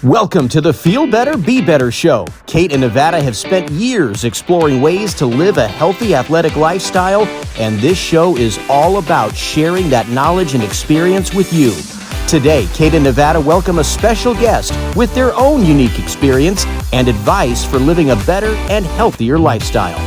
Welcome to the Feel Better, Be Better show. Kate and Nevada have spent years exploring ways to live a healthy athletic lifestyle, and this show is all about sharing that knowledge and experience with you. Today, Kate and Nevada welcome a special guest with their own unique experience and advice for living a better and healthier lifestyle.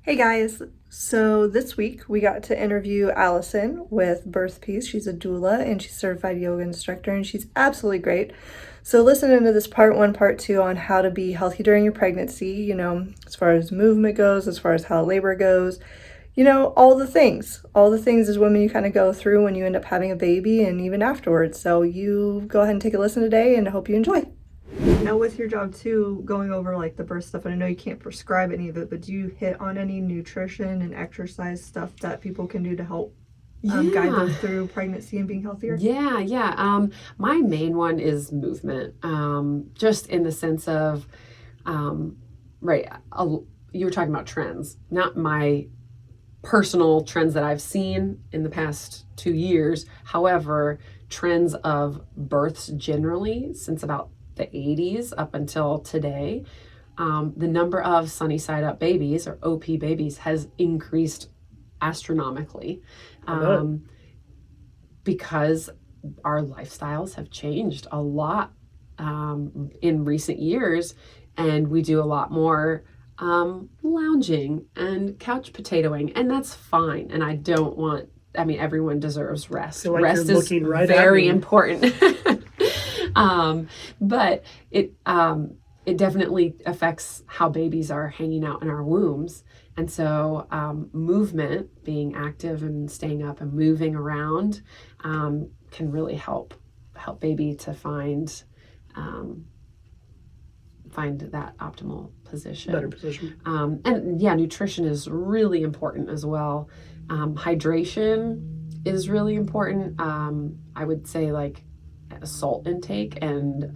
Hey guys, so this week we got to interview Allison with Birth Peace. She's a doula and she's a certified yoga instructor and she's absolutely great. So listen into this part 1, part 2 on how to be healthy during your pregnancy, as far as movement goes, as far as how labor goes, all the things as women you kind of go through when you end up having a baby and even afterwards. So you go ahead and take a listen today and I hope you enjoy. Now with your job too, going over like the birth stuff, and I know you can't prescribe any of it, but do you hit on any nutrition and exercise stuff that people can do to help guide them through pregnancy and being healthier? Yeah. My main one is movement, just in the sense of, you were talking about trends, not my personal trends that I've seen in the past 2 years. However, trends of births generally since about the 80s up until today, the number of sunny side up babies or OP babies has increased astronomically, because our lifestyles have changed a lot in recent years, and we do a lot more lounging and couch potatoing, and that's fine. And everyone deserves rest. Like rest is very important. But it definitely affects how babies are hanging out in our wombs. And so movement, being active and staying up and moving around, can really help baby to find that optimal position. Better position. Nutrition is really important as well. Hydration is really important. I would say like salt intake and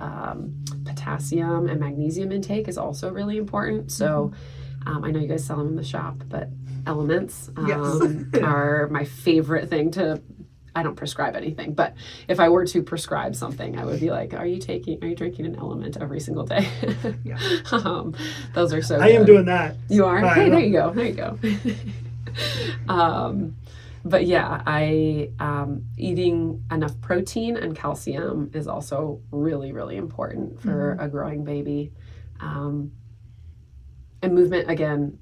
potassium and magnesium intake is also really important. So I know you guys sell them in the shop, but elements are my favorite thing to. I don't prescribe anything, but if I were to prescribe something, I would be like, are you drinking an element every single day? Yeah. Those are so I am doing that. You are? Hey, there you go. But yeah, eating enough protein and calcium is also really, really important for a growing baby. And movement, again,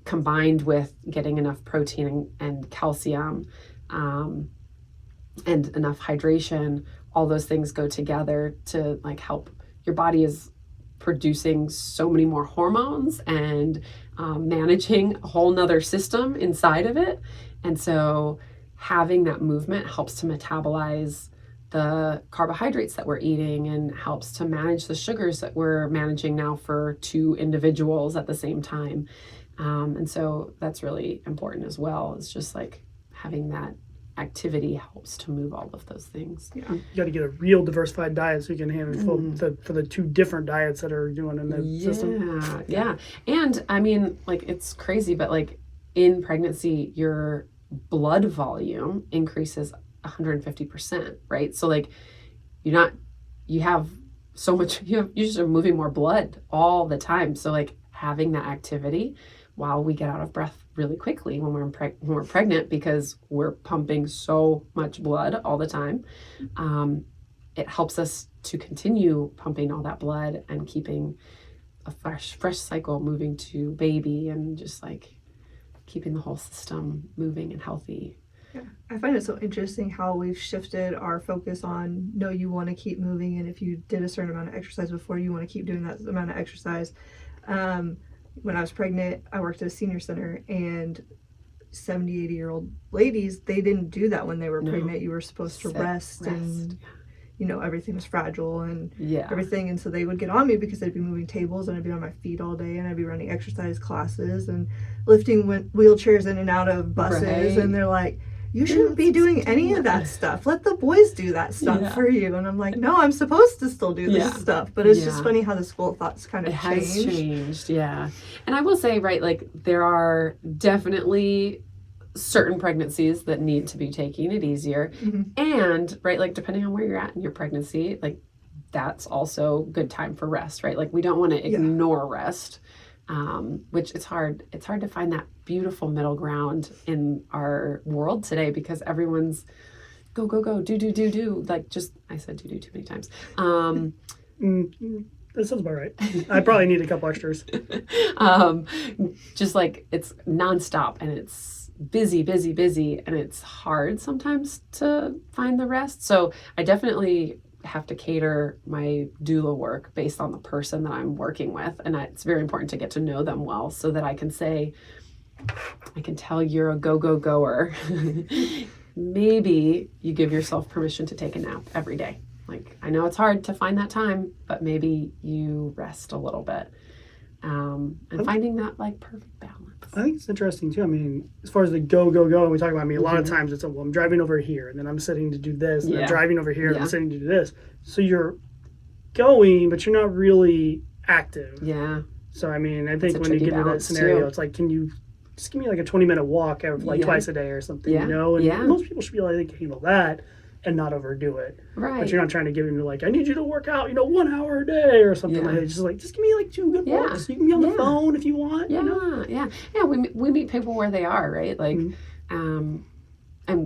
combined with getting enough protein and calcium, and enough hydration, all those things go together to like help. Your body is producing so many more hormones and managing a whole nother system inside of it. And so having that movement helps to metabolize the carbohydrates that we're eating and helps to manage the sugars that we're managing now for 2 individuals at the same time. And so that's really important as well. It's just like having that activity helps to move all of those things. Yeah. You got to get a real diversified diet so you can handle for the 2 different diets that are doing in the system. Yeah. And I mean, like, it's crazy, but like in pregnancy, your blood volume increases 150%, right? So like you're just moving more blood all the time. So like having that activity while we get out of breath really quickly when we're pregnant, because we're pumping so much blood all the time, it helps us to continue pumping all that blood and keeping a fresh cycle moving to baby, and just like keeping the whole system moving and healthy. Yeah, I find it so interesting how we've shifted our focus on, no, you want to keep moving, and if you did a certain amount of exercise before, you want to keep doing that amount of exercise. When I was pregnant, I worked at a senior center, and 70, 80-year-old ladies, they didn't do that when they were pregnant. You were supposed to rest. And everything was fragile and everything. And so they would get on me because I'd be moving tables and I'd be on my feet all day, and I'd be running exercise classes and lifting wheelchairs in and out of buses. Right. And they're like, you shouldn't be doing any of that stuff. Let the boys do that stuff for you. And I'm like, no, I'm supposed to still do this stuff. But it's just funny how the school of thought's kind of changed. It has changed, yeah. And I will say, right, like there are definitely certain pregnancies that need to be taking it easier. And, right, like depending on where you're at in your pregnancy, like that's also good time for rest, right? Like we don't want to ignore rest, which it's hard to find that beautiful middle ground in our world today because everyone's go, do. Like just, I said do too many times. That sounds about right. I probably need a couple extras. Just like it's nonstop and it's busy, and it's hard sometimes to find the rest. So I definitely have to cater my doula work based on the person that I'm working with. And it's very important to get to know them well so that I can say, I can tell you're a goer. Maybe you give yourself permission to take a nap every day. Like, I know it's hard to find that time, but maybe you rest a little bit. And finding that like perfect balance. I think it's interesting too. I mean, as far as the go, and we talk about, I mean, a lot of times it's, well, I'm driving over here and then I'm sitting to do this, and I'm driving over here and I'm sitting to do this. So you're going, but you're not really active. Yeah. So, I mean, I think when you get into that scenario, it's like, can you just give me like a 20-minute walk like twice a day or something, you know? And most people should be able to handle that and not overdo it. Right. But you're not trying to give him like, I need you to work out, 1 hour a day or something like that. Just give me like 2 good walks. You can be on the phone if you want. Yeah. We meet people where they are, right? Like, and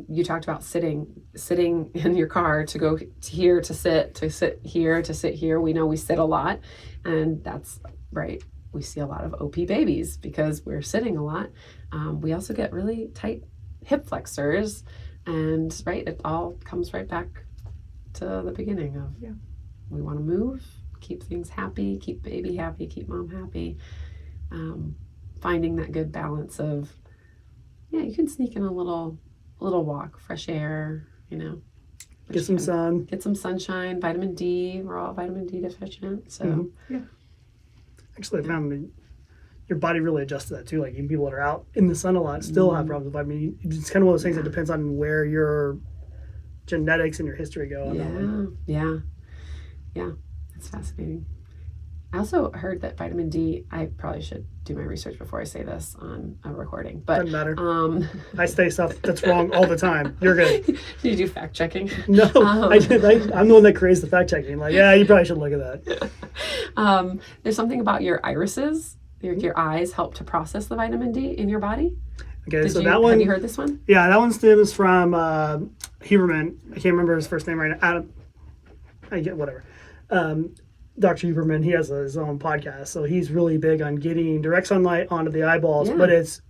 you talked about sitting in your car to go here to sit here. We know we sit a lot, and that's right. We see a lot of OP babies because we're sitting a lot. We also get really tight hip flexors. And right, it all comes right back to the beginning of we want to move, keep things happy, keep baby happy, keep mom happy. Finding that good balance of you can sneak in a little walk, fresh air, get some sun, get some sunshine, vitamin D. We're all vitamin D deficient, so Actually, I found that your body really adjusts to that too. Like even people that are out in the sun a lot still have problems with vitamin D. It's kind of one of those things that depends on where your genetics and your history go. Yeah, it's fascinating. I also heard that vitamin D, I probably should do my research before I say this on a recording, but doesn't matter. I say stuff that's wrong all the time. You're good. Do you do fact checking? No, I'm the one that creates the fact checking. Like, you probably should look at that. There's something about your irises. Your eyes help to process the vitamin D in your body. Okay, that one. Have you heard this one? Yeah, that one stems from Huberman. I can't remember his first name right now. Adam. I get whatever. Dr. Huberman, he has his own podcast, so he's really big on getting direct sunlight onto the eyeballs, but it's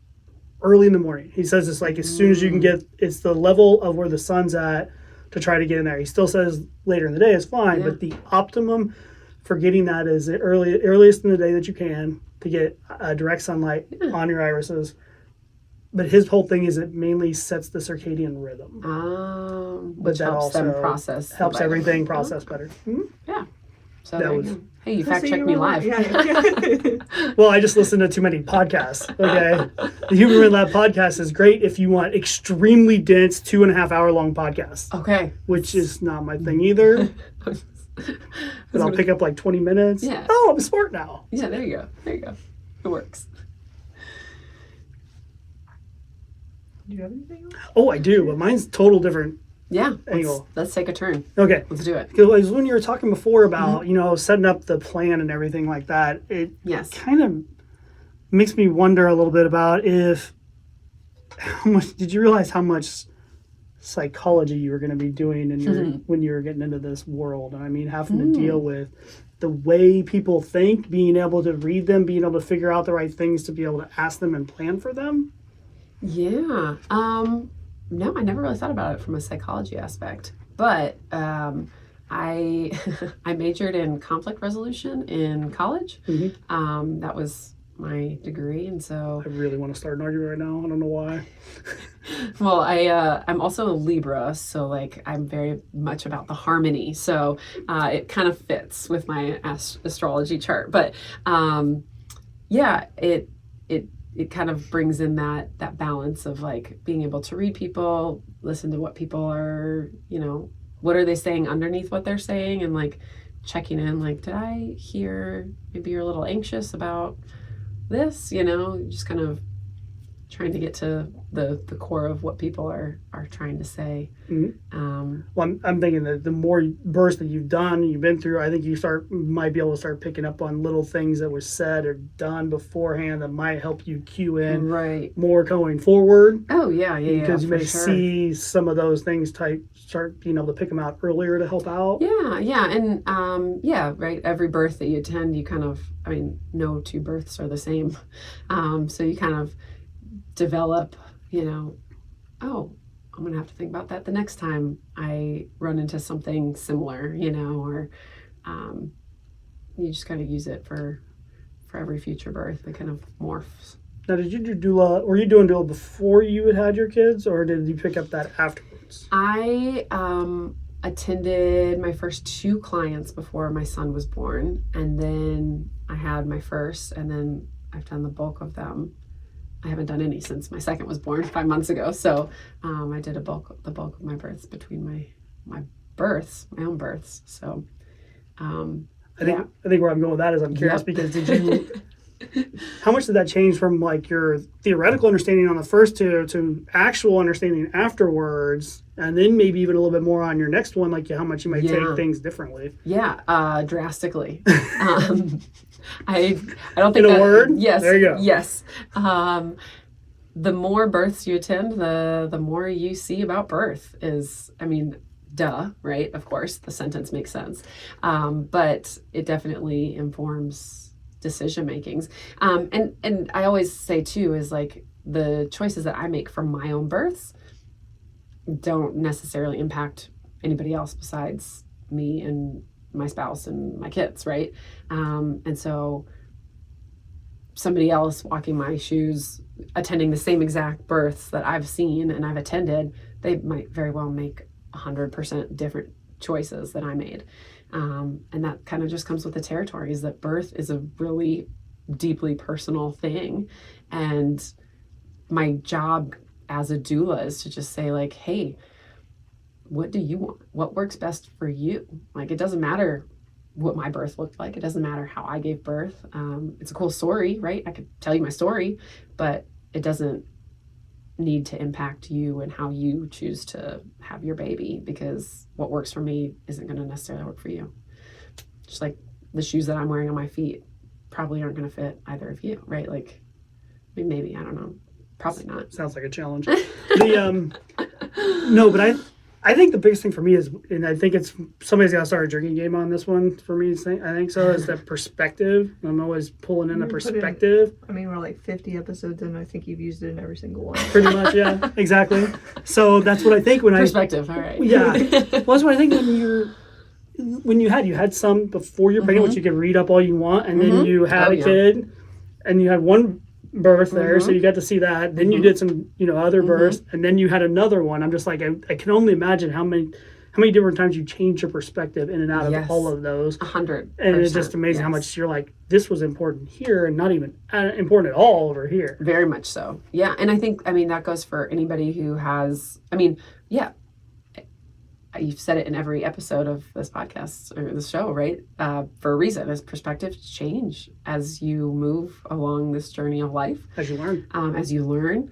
early in the morning. He says it's like as soon as you can get, it's the level of where the sun's at to try to get in there. He still says later in the day is fine, but the optimum for getting that is the earliest in the day that you can to get direct sunlight on your irises. But his whole thing is it mainly sets the circadian rhythm. Which helps them process. Helps everything process better. Yeah. So hey, you fact checked me live. Well, I just listened to too many podcasts. Okay. The Huberman Lab podcast is great if you want extremely dense 2.5 hour long podcasts. Okay. Which is not my thing either. But I'll pick up like 20 minutes. Yeah. Oh, I'm smart now. Yeah, there you go. It works. Do you have anything else? Oh, I do, but mine's total different. Yeah. Angle. Let's take a turn. Okay. Let's do it. Because when you were talking before about, setting up the plan and everything like that, it kind of makes me wonder a little bit about did you realize how much psychology you were going to be doing when you were getting into this world? I mean, having to deal with the way people think, being able to read them, being able to figure out the right things to be able to ask them and plan for them. Yeah. No, I never really thought about it from a psychology aspect, but I majored in conflict resolution in college. That was my degree, and so I really want to start an argument right now. I don't know why. Well, I'm also a Libra, so like I'm very much about the harmony. So it kind of fits with my astrology chart, but it kind of brings in that balance of like being able to read people, listen to what people are, what are they saying underneath what they're saying, and like checking in, like, did I hear maybe you're a little anxious about this, just kind of trying to get to the core of what people are trying to say. Well, I'm thinking that the more births that you've done, you've been through, I think you might be able to start picking up on little things that were said or done beforehand that might help you cue in Right. more going forward. Oh yeah, Because you for may sure. see some of those things start being able to pick them out earlier to help out. Yeah, and right. Every birth that you attend, you kind of, no two births are the same, so you kind of develop, oh, I'm gonna have to think about that the next time I run into something similar, or you just kind of use it for every future birth. It kind of morphs. Now, did you do doula? Were you doing doula before you had your kids, or did you pick up that afterwards? I attended my first 2 clients before my son was born, and then I had my first, and then I've done the bulk of them. I haven't done any since my second was born 5 months ago. So I did the bulk of my births between my own births. So I think where I'm going with that is I'm curious because did you? How much did that change from like your theoretical understanding on the first 2 to actual understanding afterwards, and then maybe even a little bit more on your next one, like how much you might take things differently? Yeah, drastically. I don't think in a word. Yes, there you go. Yes. The more births you attend, the more you see about birth. Duh, right? Of course, the sentence makes sense, but it definitely informs decision makings. And I always say too is like the choices that I make from my own births don't necessarily impact anybody else besides me and my spouse and my kids, right? And so somebody else walking my shoes, attending the same exact births that I've seen and I've attended, they might very well make 100% different choices than I made. And that kind of just comes with the territory, is that birth is a really deeply personal thing. And my job as a doula is to just say like, hey, what do you want? What works best for you? Like, it doesn't matter what my birth looked like. It doesn't matter how I gave birth. It's a cool story, right? I could tell you my story, but it doesn't need to impact you and how you choose to have your baby, because what works for me isn't going to necessarily work for you. Just like the shoes that I'm wearing on my feet probably aren't going to fit either of you, right? Like, maybe, I don't know. Probably not. Sounds like a challenge. No, but I think the biggest thing for me is, and I think it's somebody's got to start a drinking game on this one for me. I think so. Is that perspective? I'm always pulling in a perspective. We're like 50 episodes in. I think you've used it in every single one. Pretty much, yeah, exactly. So that's what I think when perspective. All right. Yeah, well, that's what I think when you had some before you're pregnant, which you can read up all you want, and then you had a kid, and you had one birth there, so you got to see that. Then you did some, other births, and then you had another one. I'm just like, I can only imagine how many different times you change your perspective in and out of all of those. 100%. And it's just amazing how much you're like, this was important here and not even important at all over here. Very much so. Yeah. And I think, that goes for anybody who has, you've said it in every episode of this podcast or this show, right? For a reason, as perspectives change as you move along this journey of life. As you learn.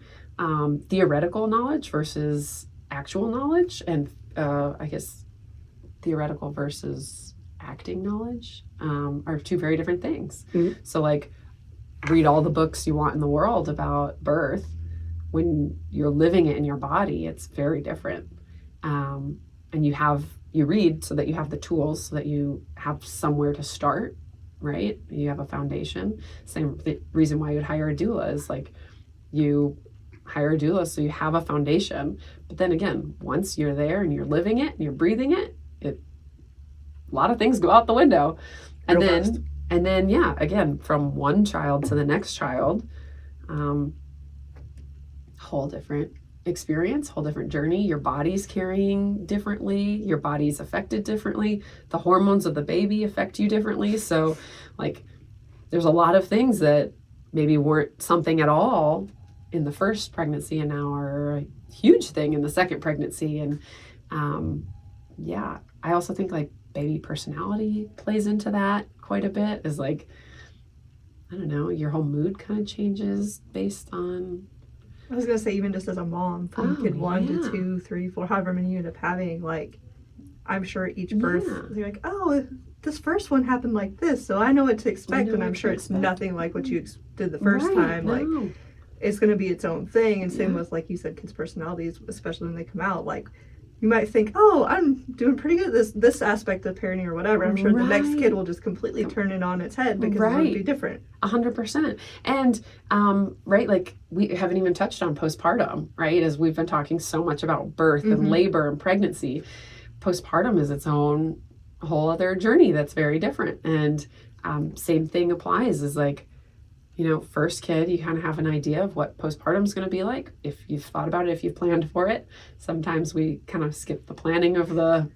Theoretical knowledge versus actual knowledge, and I guess theoretical versus acting knowledge are 2 very different things. So like, read all the books you want in the world about birth. When you're living it in your body, it's very different. And you read so that you have the tools, so that you have somewhere to start, right? You have a foundation. Same reason why you'd hire a doula is like, you hire a doula so you have a foundation. But then again, once you're there and you're living it and you're breathing it, a lot of things go out the window. And then again, from one child to the next child, whole different experience, whole different journey. Your body's carrying differently, your body's affected differently, the hormones of the baby affect you differently. So like, there's a lot of things that maybe weren't something at all in the first pregnancy and now are a huge thing in the second pregnancy. And I also think like baby personality plays into that quite a bit. Is like, I don't know, your whole mood kind of changes based on I was gonna say, even just as a mom, from kid 1 to 2, 3, 4, however many you end up having, like, I'm sure each birth, you're like, oh, this first one happened like this, so I know what to expect, and I'm sure it's nothing like what you did the first time. No. Like, it's gonna be its own thing. And same with, like you said, kids' personalities, especially when they come out. Like, you might think, oh, I'm doing pretty good at this aspect of parenting or whatever. I'm sure the next kid will just completely turn it on its head because it's going to be different. 100%. And, right, like, we haven't even touched on postpartum, right? As we've been talking so much about birth and labor and pregnancy, postpartum is its own whole other journey that's very different. And same thing applies, is like, you know, first kid, you kind of have an idea of what postpartum is going to be like. If you've thought about it, if you've planned for it. Sometimes we kind of skip the planning of the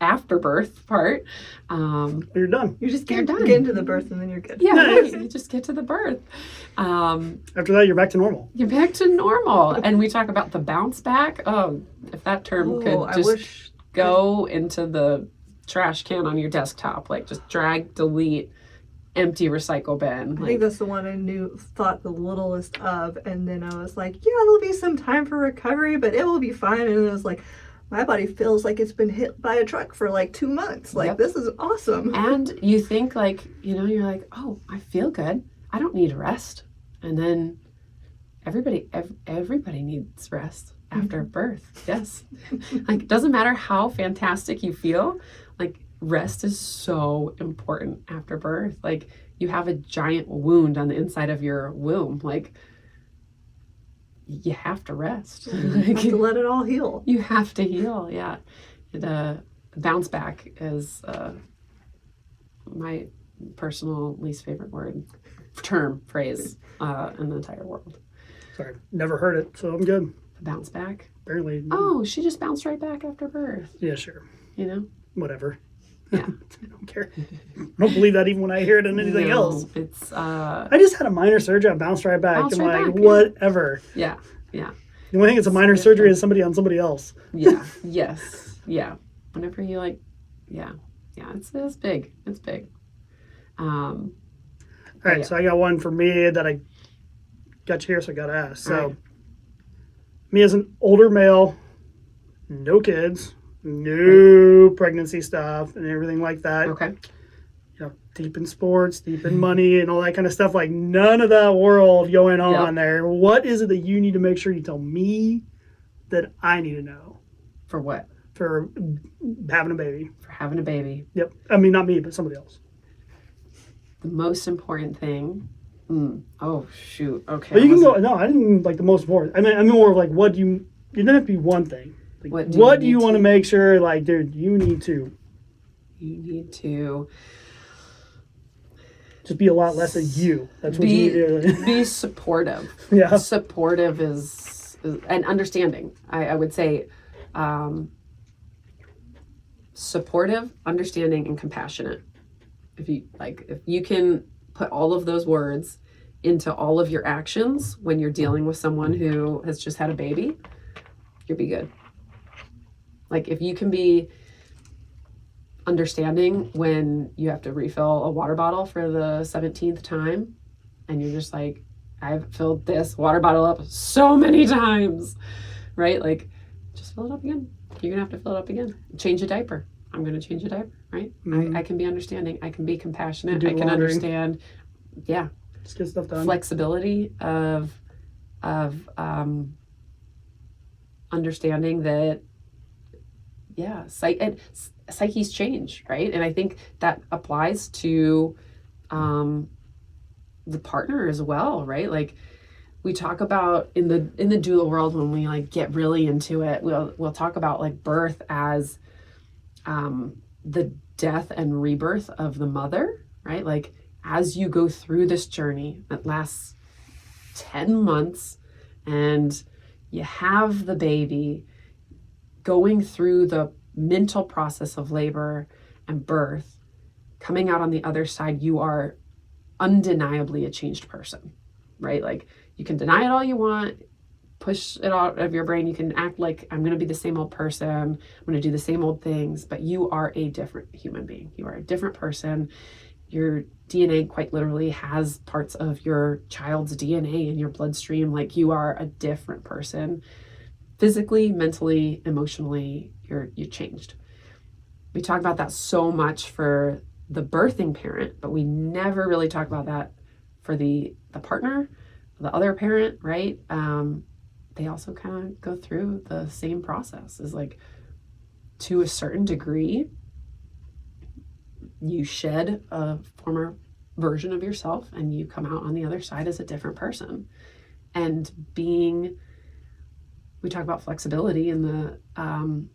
afterbirth part. You're done. You just get into the birth and then you're good. Yeah, right. You just get to the birth. After that, you're back to normal. You're back to normal. And we talk about the bounce back. Oh, if that term could just go into the trash can on your desktop, like just drag, delete, empty recycle bin. I think that's the one I thought the littlest of, and then I was like, yeah, there'll be some time for recovery, but it will be fine. And it was like, my body feels like it's been hit by a truck for like 2 months. Like, this is awesome. And you think, like, you know, you're like, oh, I feel good. I don't need rest. And then everybody needs rest after birth. Yes. Like, it doesn't matter how fantastic you feel. Like, rest is so important after birth. Like, you have a giant wound on the inside of your womb. Like, you have to rest. You have to let it all heal. You have to heal, yeah. And bounce back is my personal least favorite phrase in the entire world. Sorry, never heard it, so I'm good. Bounce back? Barely. Oh, she just bounced right back after birth. Yeah, sure. You know? Whatever. Yeah. I don't care. I don't believe that even when I hear it in anything else. It's I just had a minor surgery. I bounced right back. Bounced I'm right like, back, whatever. Yeah. The only thing it's a minor surgery is somebody on somebody else. Yeah. Yes. Yeah. Whenever you like, yeah. It's big. It's big. All right. So I got one for me that I got you here, so I got to ask. So, me as an older male, no kids, no pregnancy stuff and everything like that. Okay. You know, deep in sports, deep in money and all that kind of stuff. Like, none of that world going on there. What is it that you need to make sure you tell me that I need to know? For what? For having a baby. For having a baby. Yep. I mean, not me, but somebody else. The most important thing. Oh, shoot. Okay. But you can go. No, I didn't mean like the most important. I mean more of like, what do you. It doesn't have to be one thing. Like, what do you want to make sure, like, dude, you need to just be a lot less of you. That's what you need to be supportive. Yeah. Supportive is and understanding. I would say supportive, understanding, and compassionate. If you can put all of those words into all of your actions when you're dealing with someone who has just had a baby, you'll be good. Like, if you can be understanding when you have to refill a water bottle for the 17th time, and you're just like, I've filled this water bottle up so many times, right? Like, just fill it up again. You're gonna have to fill it up again. Change a diaper. I'm gonna change a diaper, right? Mm-hmm. I can be understanding. I can be compassionate. I can understand. Yeah. Just get stuff done. Flexibility of understanding that. Yeah, psyches change, right? And I think that applies to the partner as well, right? Like, we talk about in the doula world, when we like get really into it, we'll talk about like birth as the death and rebirth of the mother, right? Like, as you go through this journey that lasts 10 months and you have the baby, going through the mental process of labor and birth, coming out on the other side, you are undeniably a changed person, right? Like, you can deny it all you want, push it out of your brain. You can act like, I'm going to be the same old person. I'm going to do the same old things, but you are a different human being. You are a different person. your DNA quite literally has parts of your child's DNA in your bloodstream. Like, you are a different person. Physically, mentally, emotionally, you're changed. We talk about that so much for the birthing parent, but we never really talk about that for the partner, the other parent, right? They also kind of go through the same process. Is like, to a certain degree, you shed a former version of yourself and you come out on the other side as a different person. And we talk about flexibility in the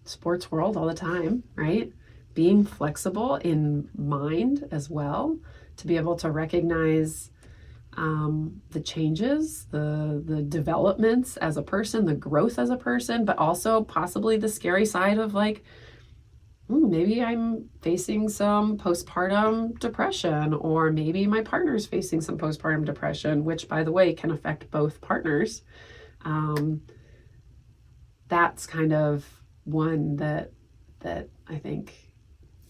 sports world all the time, right? Being flexible in mind as well, to be able to recognize the changes, the developments as a person, the growth as a person, but also possibly the scary side of like, maybe I'm facing some postpartum depression, or maybe my partner's facing some postpartum depression, which, by the way, can affect both partners. That's kind of one that I think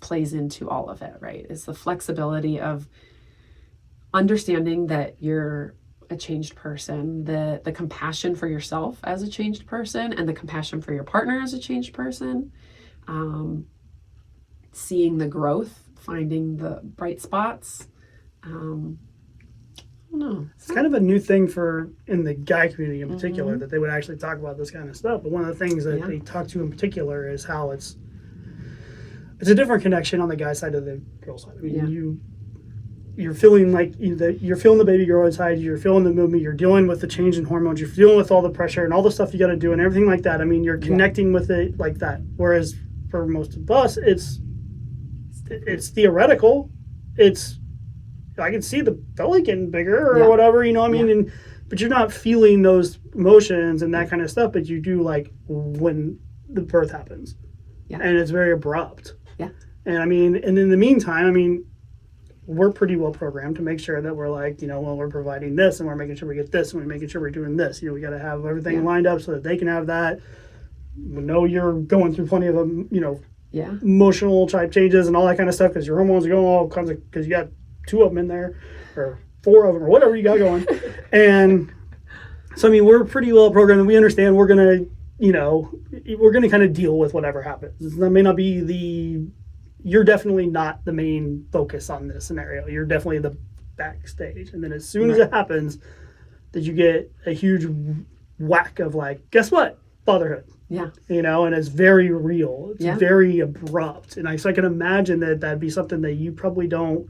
plays into all of it, right? Is the flexibility of understanding that you're a changed person, the compassion for yourself as a changed person, and the compassion for your partner as a changed person. Seeing the growth, finding the bright spots. I don't know. It's kind of a new thing in the guy community in particular, that they would actually talk about this kind of stuff. But one of the things that they talk to in particular is how it's a different connection on the guy side of the girl side. I mean, you're feeling like you're feeling the baby girl inside, you're feeling the movement, you're dealing with the change in hormones, you're dealing with all the pressure and all the stuff you got to do and everything like that. I mean, you're connecting with it like that. Whereas for most of us, it's theoretical. I can see the belly getting bigger or whatever, you know what I mean? But you're not feeling those emotions and that kind of stuff, but you do, like, when the birth happens. Yeah. And it's very abrupt. Yeah. And I mean, and in the meantime, I mean, we're pretty well programmed to make sure that we're like, well, we're providing this and we're making sure we get this and we're making sure we're doing this. We got to have everything lined up so that they can have that. We know you're going through plenty of emotional type changes and all that kind of stuff because your hormones are going all kinds of, because you got 2 of them in there or 4 of them or whatever you got going. And so, I mean, we're pretty well programmed and we understand we're going to kind of deal with whatever happens. That may not be you're definitely not the main focus on this scenario. You're definitely the backstage. And then as soon as it happens, that you get a huge whack of like, guess what? Fatherhood. Yeah. And it's very real. It's very abrupt. And so I can imagine that that'd be something that you probably don't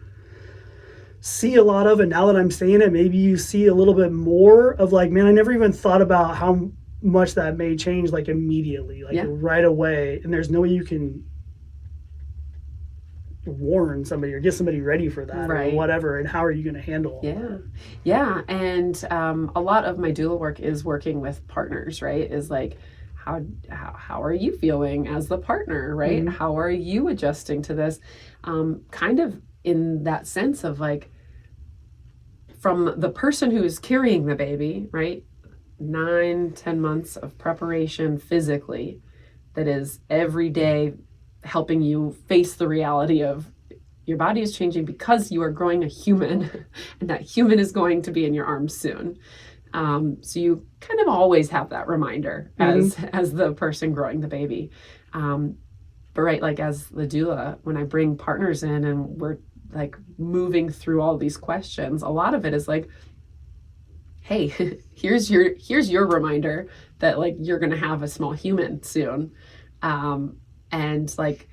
see a lot of. And now that I'm saying it, maybe you see a little bit more of like, man, I never even thought about how much that may change like immediately, like right away. And there's no way you can warn somebody or get somebody ready for that or whatever. And how are you going to handle that? Yeah. And a lot of my doula work is working with partners, right? Is like, how are you feeling as the partner, right? Mm-hmm. How are you adjusting to this? Kind of in that sense of like, from the person who is carrying the baby, right? 9-10 months of preparation physically that is every day helping you face the reality of your body is changing because you are growing a human and that human is going to be in your arms soon. So you kind of always have that reminder as the person growing the baby. But right, like as the doula, when I bring partners in and we're like moving through all these questions, a lot of it is like, hey, here's your reminder that like you're gonna have a small human soon. And like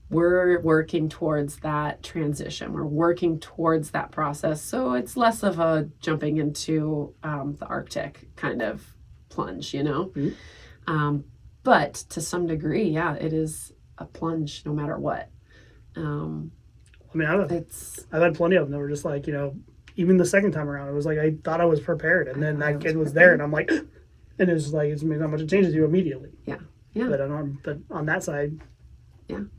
we're working towards that transition. We're working towards that process. So it's less of a jumping into the Arctic kind of plunge, But to some degree, it is a plunge no matter what. I mean, I've had plenty of them that were just like, even the second time around, it was like I thought I was prepared, and then that kid was there, and I'm like, and it was like it's not much it changes you immediately. Yeah. But on that side,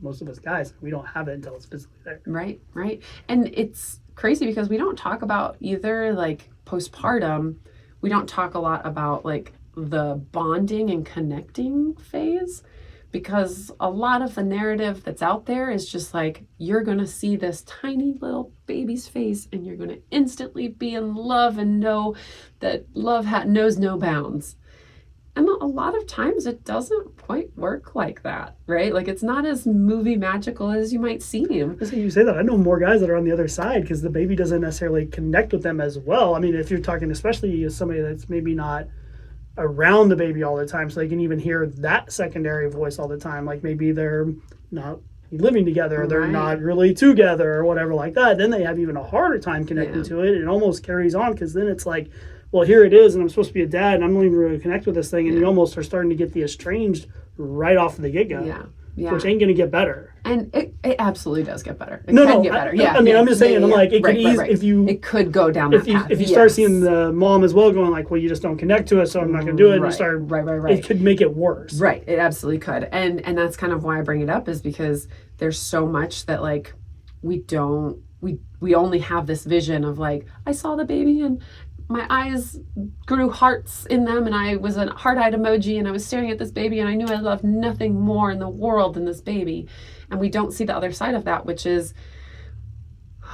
most of us guys, we don't have it until it's physically there. Right. And it's crazy because we don't talk about either like postpartum. We don't talk a lot about like the bonding and connecting phase, because a lot of the narrative that's out there is just like, you're going to see this tiny little baby's face and you're going to instantly be in love and know that love knows no bounds. And a lot of times it doesn't quite work like that, right? Like, it's not as movie magical as you might seem. So you say that. I know more guys that are on the other side because the baby doesn't necessarily connect with them as well. I mean, if you're talking, especially as somebody that's maybe not around the baby all the time, so they can even hear that secondary voice all the time. Like maybe they're not living together, they're not really together or whatever like that. Then they have even a harder time connecting to it. It almost carries on because then it's like, well, here it is, and I'm supposed to be a dad, and I'm not even really connect with this thing, and you almost are starting to get the estranged right off the get-go, which ain't going to get better. And it absolutely does get better. It can get better. I mean, I'm just saying, I'm like, it could ease if you... It could go down that path. If you start seeing the mom as well going like, well, you just don't connect to it, so I'm not going to do it, and you start... It could make it worse. Right, it absolutely could. And that's kind of why I bring it up, is because there's so much that, like, we only have this vision of, like, I saw the baby and my eyes grew hearts in them, and I was a heart-eyed emoji, and I was staring at this baby, and I knew I loved nothing more in the world than this baby. And we don't see the other side of that, which is,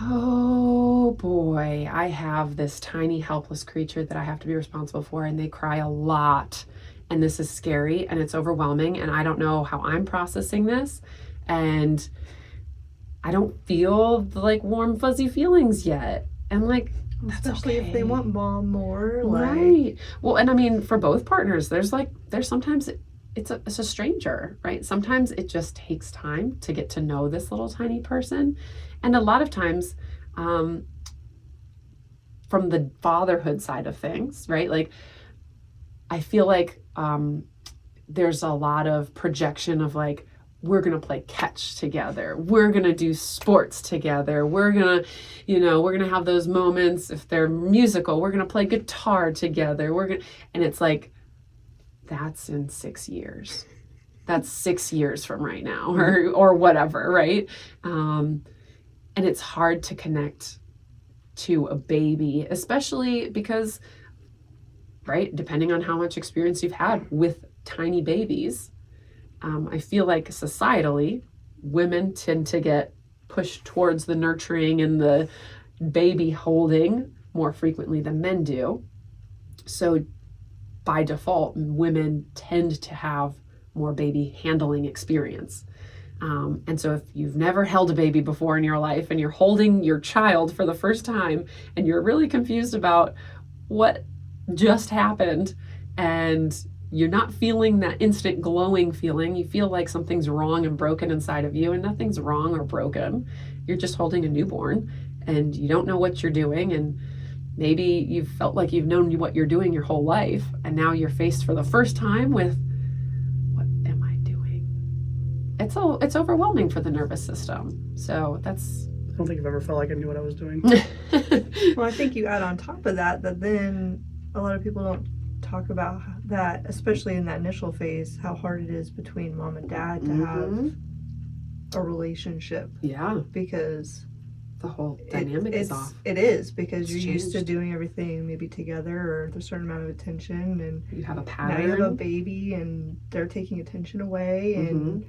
oh boy, I have this tiny helpless creature that I have to be responsible for, and they cry a lot, and this is scary, and it's overwhelming, and I don't know how I'm processing this, and I don't feel the, like, warm fuzzy feelings yet. And, like, that's especially if they want mom more, like... Right. Well, and I mean, for both partners, there's sometimes it's a stranger, right? Sometimes it just takes time to get to know this little tiny person. And a lot of times, from the fatherhood side of things, right? Like, I feel like there's a lot of projection of, like, we're going to play catch together. We're going to do sports together. We're going to have those moments. If they're musical, we're going to play guitar together. And it's like, that's in 6 years. That's 6 years from right now, or whatever. Right. And it's hard to connect to a baby, especially because, right, depending on how much experience you've had with tiny babies, I feel like societally, women tend to get pushed towards the nurturing and the baby holding more frequently than men do. So by default, women tend to have more baby handling experience. And so if you've never held a baby before in your life and you're holding your child for the first time and you're really confused about what just happened, and you're not feeling that instant glowing feeling, you feel like something's wrong and broken inside of you, and nothing's wrong or broken. You're just holding a newborn and you don't know what you're doing, and maybe you've felt like you've known what you're doing your whole life, and now you're faced for the first time with, what am I doing? It's overwhelming for the nervous system. So that's... I don't think I've ever felt like I knew what I was doing. Well, I think you add on top of that then a lot of people don't talk about that, especially in that initial phase, how hard it is between mom and dad to have a relationship. Yeah. Because the whole dynamic is off. It is, because It's you're changed. used to doing everything maybe together, or there's a certain amount of attention, and You have a pattern. now you have a baby and they're taking attention away, and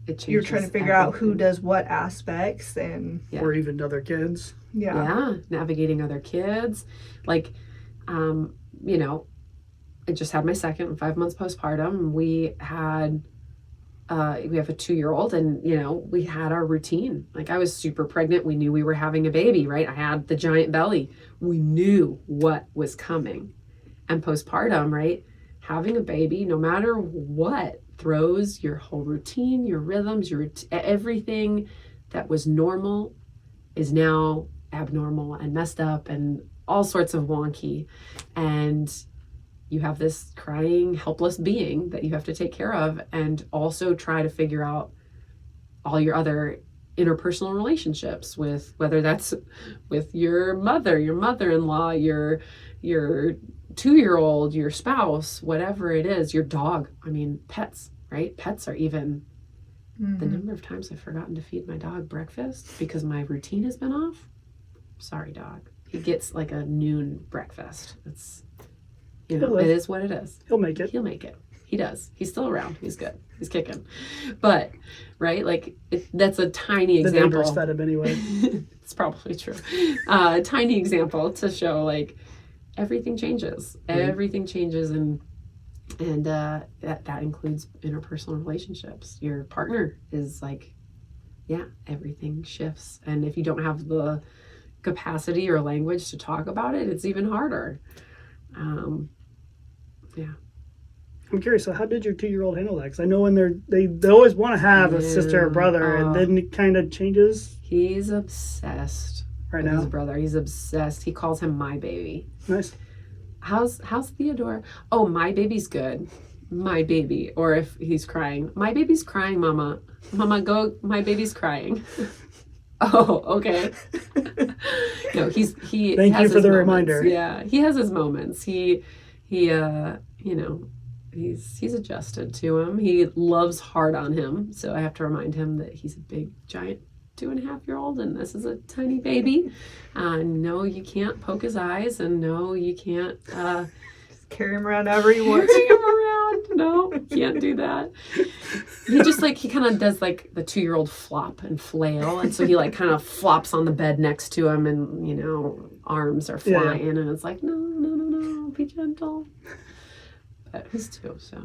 It changes you're trying to figure out who everything. does what aspects, and Or even other kids. Yeah, navigating other kids. Like, I just had my second, 5 months postpartum. We have a 2-year-old, and we had our routine. Like, I was super pregnant. We knew we were having a baby, right? I had the giant belly. We knew what was coming. And postpartum, right? Having a baby, no matter what, throws your whole routine, your rhythms, everything that was normal is now abnormal and messed up and all sorts of wonky. And you have this crying, helpless being that you have to take care of, and also try to figure out all your other interpersonal relationships with, whether that's with your mother, your mother-in-law, your 2-year-old, your spouse, whatever it is, your dog. I mean, pets, right? Pets are even... The number of times I've forgotten to feed my dog breakfast because my routine has been off. Sorry, dog. He gets like a noon breakfast. It's, it is what it is. He'll make it. He'll make it. He does. He's still around. He's good. He's kicking. But, right, like, that's a tiny The example. neighbors fed him anyway. It's probably true. A tiny example to show, like, everything changes. Everything changes, and that includes interpersonal relationships. Your partner is like, yeah, everything shifts. And if you don't have the capacity or language to talk about it, it's even harder. Yeah. I'm curious, so how did your 2-year-old handle that? Because I know when they always want to have a sister or brother, and then it kind of changes. He's obsessed Right with now? his brother. He's obsessed. He calls him my baby. Nice. How's Theodore? Oh, my baby's good. My baby. Or if he's crying, my baby's crying, mama. Mama, go, my baby's crying. Oh, okay. No, he Thank has you for his the moments. reminder. Yeah, he has his moments. He you know, he's adjusted to him. He loves hard on him, so I have to remind him that he's a big giant 2.5-year-old and this is a tiny baby. No, you can't poke his eyes, and no, you can't Carry him around however you want. carry him around. No, can't do that. He kind of does like the 2-year-old flop and flail, and so he like kind of flops on the bed next to him, and arms are flying, and it's like no, be gentle. But he's 2, so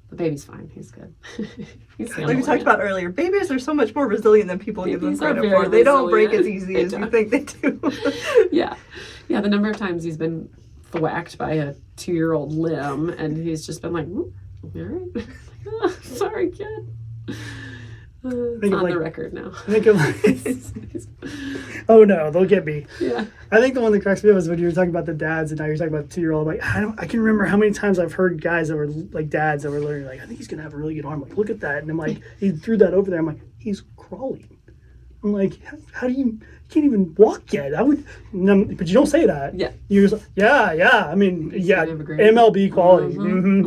the baby's fine. He's good. He's Like we talked about earlier, babies are so much more resilient than people give them Babies are credit very for. They don't break as resilient. easy They as you don't. think they do. Yeah. The number of times he's been thwacked by a 2-year-old limb, and he's just been like, all right. Sorry, kid. It's on the record now. I think oh no, they'll get me. Yeah. I think the one that cracks me up is when you were talking about the dads, and now you're talking about the 2-year-old. Like I can remember how many times I've heard guys that were like dads that were literally like, I think he's gonna have a really good arm. Like, look at that, and I'm like, he threw that over there. I'm like, he's crawling. I'm like, how do you can't even walk yet? I would, no, but you don't say that. Yeah. You're just like, yeah. I mean, yeah, gonna have a great- MLB quality.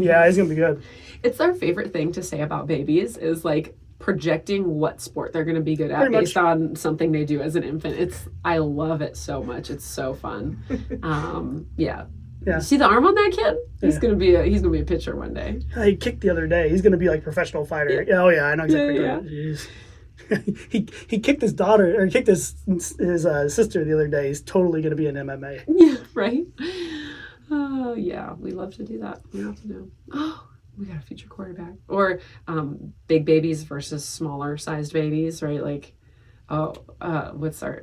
Yeah, he's gonna be good. It's our favorite thing to say about babies is like projecting what sport they're going to be good at Pretty based much. on something they do as an infant. I love it so much. It's so fun. Yeah. You see the arm on that kid? He's gonna be a pitcher one day. He kicked the other day. He's gonna be like professional fighter. Yeah. Oh yeah, I know exactly. Yeah. What Jeez. he kicked his daughter, or kicked his sister the other day. He's totally gonna be in MMA. Yeah, right. Oh yeah, we love to do that. We love to do. Oh, we got a future quarterback. Or big babies versus smaller sized babies, right? Like, what's the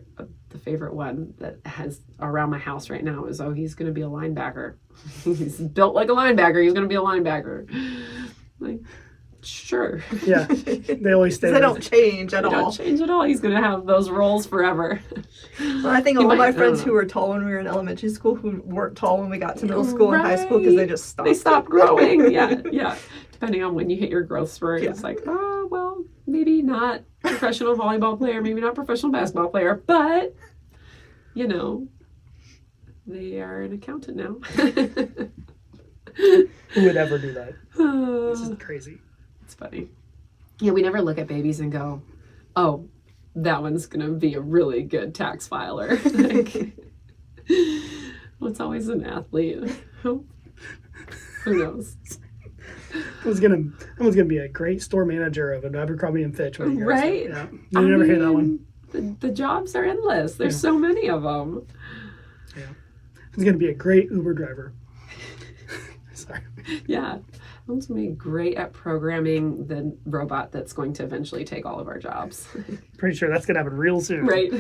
favorite one that has around my house right now is, he's going to be a linebacker. He's built like a linebacker. He's going to be a linebacker. Like, sure. Yeah, they always stay. They don't change at They all. don't change at all. He's going to have those roles forever. Well, I think all of my friends who were tall when we were in elementary school who weren't tall when we got to middle school and high school because they just stopped. They stopped growing. Yeah. Depending on when you hit your growth spurt, it's like, well, maybe not professional volleyball player, maybe not professional basketball player, but they are an accountant now. Who would ever do that? This is crazy. It's funny. Yeah, we never look at babies and go, oh, that one's gonna be a really good tax filer. It's always an athlete. Who knows? Someone's gonna be a great store manager of an Abercrombie and Fitch. Right? Yeah. You never hear that one. The jobs are endless. There's so many of them. Yeah. He's gonna be a great Uber driver. Sorry. Yeah. I'm going to be great at programming the robot that's going to eventually take all of our jobs. Pretty sure that's gonna happen real soon. Right.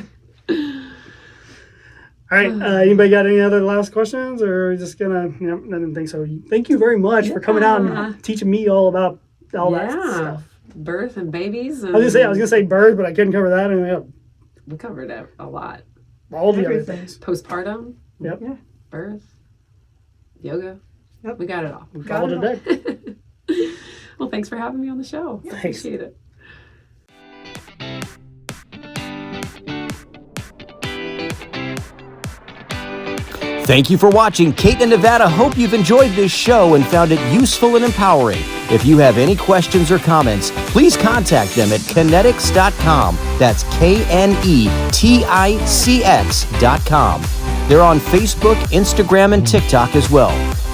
All right. Anybody got any other last questions, or just gonna? I didn't think so. Thank you very much for coming out and teaching me all about all that stuff. Birth and babies. And I was gonna say birth, but I couldn't cover that. And we covered it a lot. all the Everything. other things. Postpartum. Yep. Yeah. Birth. Yoga. Yep. We got it all. Call it a day. Well, thanks for having me on the show. I Thanks. appreciate it. Thank you for watching. Kate and Nevada hope you've enjoyed this show and found it useful and empowering. If you have any questions or comments, please contact them at kinetics.com. That's KNETICX.com. They're on Facebook, Instagram, and TikTok as well.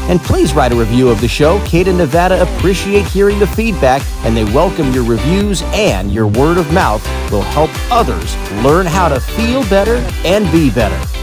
And please write a review of the show. Kate and Nevada appreciate hearing the feedback, and they welcome your reviews, and your word of mouth will help others learn how to feel better and be better.